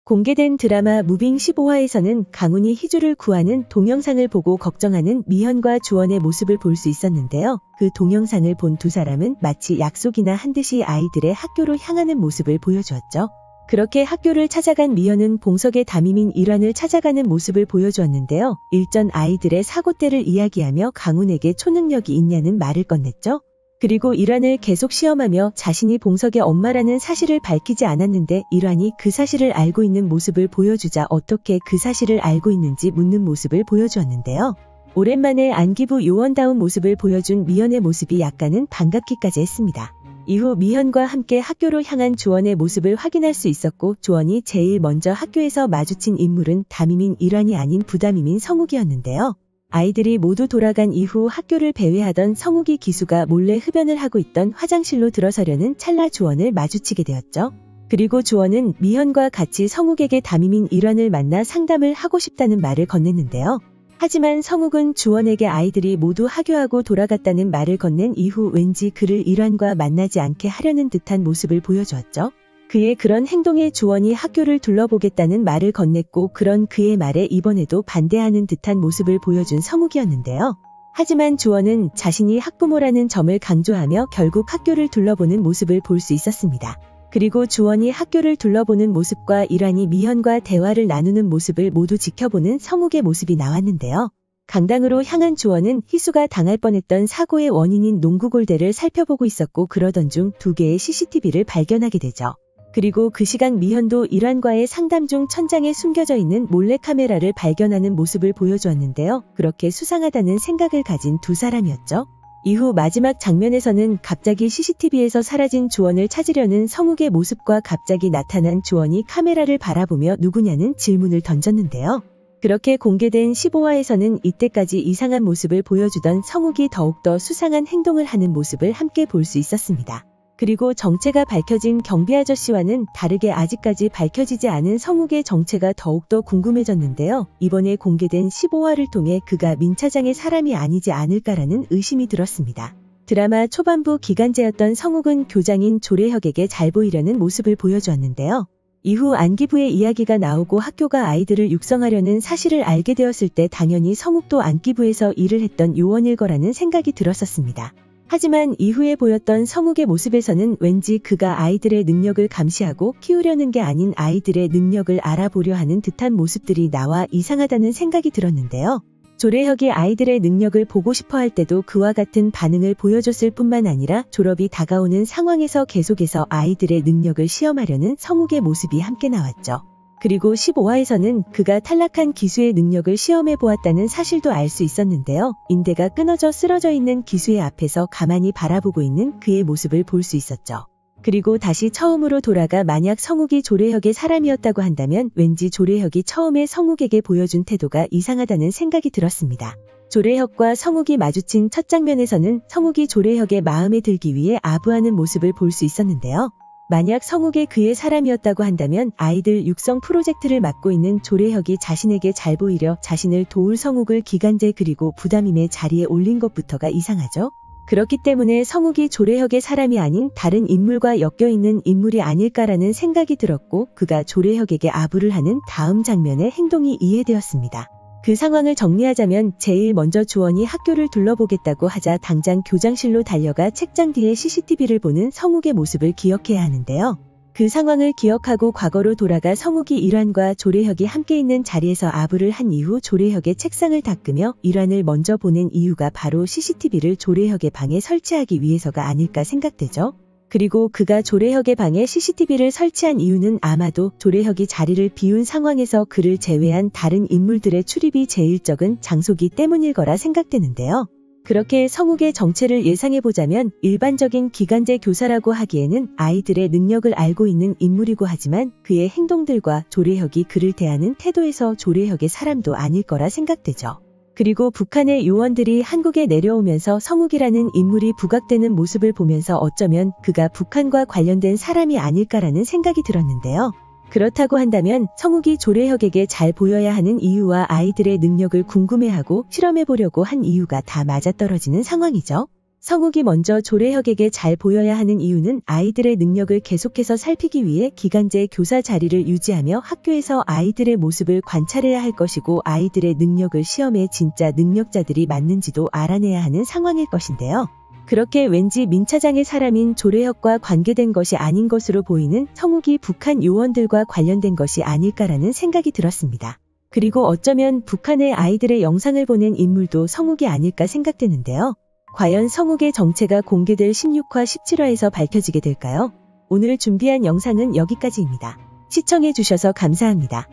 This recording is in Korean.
공개된 드라마 무빙 15화에서는 강훈이 희주를 구하는 동영상을 보고 걱정하는 미현과 주원의 모습을 볼 수 있었는데요. 그 동영상을 본 두 사람은 마치 약속이나 한 듯이 아이들의 학교로 향하는 모습을 보여주었죠. 그렇게 학교를 찾아간 미현은 봉석의 담임인 일환을 찾아가는 모습을 보여주었는데요. 일전 아이들의 사고 때를 이야기하며 강훈에게 초능력이 있냐는 말을 건넸죠. 그리고 일환을 계속 시험하며 자신이 봉석의 엄마라는 사실을 밝히지 않았는데 일환이 그 사실을 알고 있는 모습을 보여주자 어떻게 그 사실을 알고 있는지 묻는 모습을 보여주었는데요. 오랜만에 안기부 요원다운 모습을 보여준 미현의 모습이 약간은 반갑기까지 했습니다. 이후 미현과 함께 학교로 향한 주원의 모습을 확인할 수 있었고 주원이 제일 먼저 학교에서 마주친 인물은 담임인 일환이 아닌 부담임인 성욱이었는데요. 아이들이 모두 돌아간 이후 학교를 배회하던 성욱이 기수가 몰래 흡연을 하고 있던 화장실로 들어서려는 찰나 주원을 마주치게 되었죠. 그리고 주원은 미현과 같이 성욱에게 담임인 일환을 만나 상담을 하고 싶다는 말을 건넸는데요. 하지만 성욱은 주원에게 아이들이 모두 하교하고 돌아갔다는 말을 건넨 이후 왠지 그를 일환과 만나지 않게 하려는 듯한 모습을 보여주었죠. 그의 그런 행동에 주원이 학교를 둘러보겠다는 말을 건넸고 그런 그의 말에 이번에도 반대하는 듯한 모습을 보여준 성욱이었는데요. 하지만 주원은 자신이 학부모라는 점을 강조하며 결국 학교를 둘러보는 모습을 볼 수 있었습니다. 그리고 주원이 학교를 둘러보는 모습과 일환이 미현과 대화를 나누는 모습을 모두 지켜보는 성욱의 모습이 나왔는데요. 강당으로 향한 주원은 희수가 당할 뻔했던 사고의 원인인 농구골대를 살펴보고 있었고 그러던 중 2개의 CCTV를 발견하게 되죠. 그리고 그 시각 미현도 일환과의 상담 중 천장에 숨겨져 있는 몰래카메라를 발견하는 모습을 보여주었는데요. 그렇게 수상하다는 생각을 가진 두 사람이었죠. 이후 마지막 장면에서는 갑자기 CCTV에서 사라진 주원을 찾으려는 성욱의 모습과 갑자기 나타난 주원이 카메라를 바라보며 누구냐는 질문을 던졌는데요. 그렇게 공개된 15화에서는 이때까지 이상한 모습을 보여주던 성욱이 더욱더 수상한 행동을 하는 모습을 함께 볼 수 있었습니다. 그리고 정체가 밝혀진 경비 아저씨와는 다르게 아직까지 밝혀지지 않은 성욱의 정체가 더욱더 궁금해졌는데요. 이번에 공개된 15화를 통해 그가 민 차장의 사람이 아니지 않을까라는 의심이 들었습니다. 드라마 초반부 기간제였던 성욱은 교장인 조례혁에게 잘 보이려는 모습을 보여주었는데요. 이후 안기부의 이야기가 나오고 학교가 아이들을 육성하려는 사실을 알게 되었을 때 당연히 성욱도 안기부에서 일을 했던 요원일 거라는 생각이 들었었습니다. 하지만 이후에 보였던 성욱의 모습에서는 왠지 그가 아이들의 능력을 감시하고 키우려는 게 아닌 아이들의 능력을 알아보려 하는 듯한 모습들이 나와 이상하다는 생각이 들었는데요. 조례혁이 아이들의 능력을 보고 싶어 할 때도 그와 같은 반응을 보여줬을 뿐만 아니라 졸업이 다가오는 상황에서 계속해서 아이들의 능력을 시험하려는 성욱의 모습이 함께 나왔죠. 그리고 15화에서는 그가 탈락한 기수의 능력을 시험해 보았다는 사실도 알 수 있었는데요. 인대가 끊어져 쓰러져 있는 기수의 앞에서 가만히 바라보고 있는 그의 모습을 볼 수 있었죠. 그리고 다시 처음으로 돌아가 만약 성욱이 조례혁의 사람이었다고 한다면 왠지 조례혁이 처음에 성욱에게 보여준 태도가 이상하다는 생각이 들었습니다. 조례혁과 성욱이 마주친 첫 장면에서는 성욱이 조례혁의 마음에 들기 위해 아부하는 모습을 볼 수 있었는데요. 만약 성욱이 그의 사람이었다고 한다면 아이들 육성 프로젝트를 맡고 있는 조례혁이 자신에게 잘 보이려 자신을 도울 성욱을 기간제 그리고 부담임의 자리에 올린 것부터가 이상하죠. 그렇기 때문에 성욱이 조례혁의 사람이 아닌 다른 인물과 엮여있는 인물이 아닐까라는 생각이 들었고 그가 조례혁에게 아부를 하는 다음 장면의 행동이 이해되었습니다. 그 상황을 정리하자면 제일 먼저 주원이 학교를 둘러보겠다고 하자 당장 교장실로 달려가 책장 뒤에 CCTV를 보는 성욱의 모습을 기억해야 하는데요. 그 상황을 기억하고 과거로 돌아가 성욱이 일환과 조례혁이 함께 있는 자리에서 아부를 한 이후 조례혁의 책상을 닦으며 일환을 먼저 보낸 이유가 바로 CCTV를 조례혁의 방에 설치하기 위해서가 아닐까 생각되죠. 그리고 그가 조례혁의 방에 CCTV를 설치한 이유는 아마도 조례혁이 자리를 비운 상황에서 그를 제외한 다른 인물들의 출입이 제일 적은 장소기 때문일 거라 생각되는데요. 그렇게 성욱의 정체를 예상해보자면 일반적인 기간제 교사라고 하기에는 아이들의 능력을 알고 있는 인물이고 하지만 그의 행동들과 조례혁이 그를 대하는 태도에서 조례혁의 사람도 아닐 거라 생각되죠. 그리고 북한의 요원들이 한국에 내려오면서 성욱이라는 인물이 부각되는 모습을 보면서 어쩌면 그가 북한과 관련된 사람이 아닐까라는 생각이 들었는데요. 그렇다고 한다면 성욱이 조례혁에게 잘 보여야 하는 이유와 아이들의 능력을 궁금해하고 실험해보려고 한 이유가 다 맞아떨어지는 상황이죠. 성욱이 먼저 조례혁에게 잘 보여야 하는 이유는 아이들의 능력을 계속해서 살피기 위해 기간제 교사 자리를 유지하며 학교에서 아이들의 모습을 관찰해야 할 것이고 아이들의 능력을 시험에 진짜 능력자들이 맞는지도 알아내야 하는 상황일 것인데요. 그렇게 왠지 민 차장의 사람인 조례혁과 관계된 것이 아닌 것으로 보이는 성욱이 북한 요원들과 관련된 것이 아닐까라는 생각이 들었습니다. 그리고 어쩌면 북한의 아이들의 영상을 보낸 인물도 성욱이 아닐까 생각되는데요. 과연 성욱의 정체가 공개될 16화, 17화에서 밝혀지게 될까요? 오늘 준비한 영상은 여기까지입니다. 시청해주셔서 감사합니다.